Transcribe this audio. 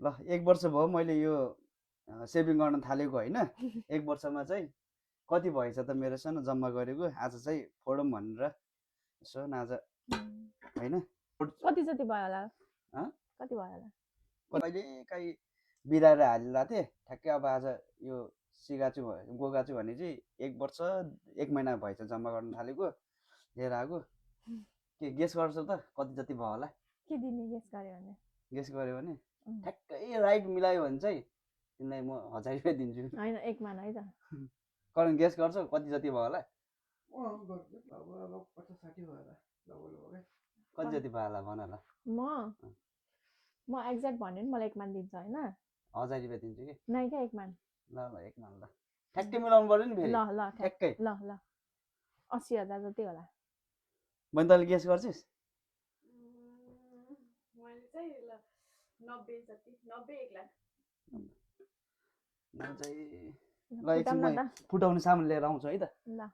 ल 1 वर्ष भयो मैले यो सेभिङ गर्न थालेको होइन 1 वर्षमा चाहिँ कति भएछ त मेरो सँग जम्मा गरेको आज चाहिँ फोडौँ भनेर यसो आज होइन कति जति भयो होला कति भयो होला कहिले काहीँ बिराएर हालिरहेको थिएँ ठ्याक्कै अब आज यो सिगाछु गोगाछु भने चाहिँ 1 वर्ष 1 महिना भएछ जम्मा गर्न थालेको लिएर आएको के गेस गर्छौ त कति जति भयो होला के दिने गेस गर्यो भने ठ्याक्कै राइट मिलायो भने चाहिँ तिमीलाई म 1000 रुपियाँ दिन्छु हैन 1 मान है त करण गेस गर्छौ कति जति भयो होला कति जति भयो होला भन ल म एक्ज्याक्ट भन्यो नि मलाई 1 मान दिन्छ हैन 1000 रुपियाँ दिन्छु कि नाइ क्या 1 मान ल 1 मान ल ठ्याक्कै मिलाउनु पर्यो नि फेरि ल ठ्याक्कै ल 80,000 जति होला मैले तँले गेस गर्छिस् मैले चाहिँ ल 90 जति 90 1 लाख ल एकछिन म फुटाउने सामान लिएर आउँछु है त ल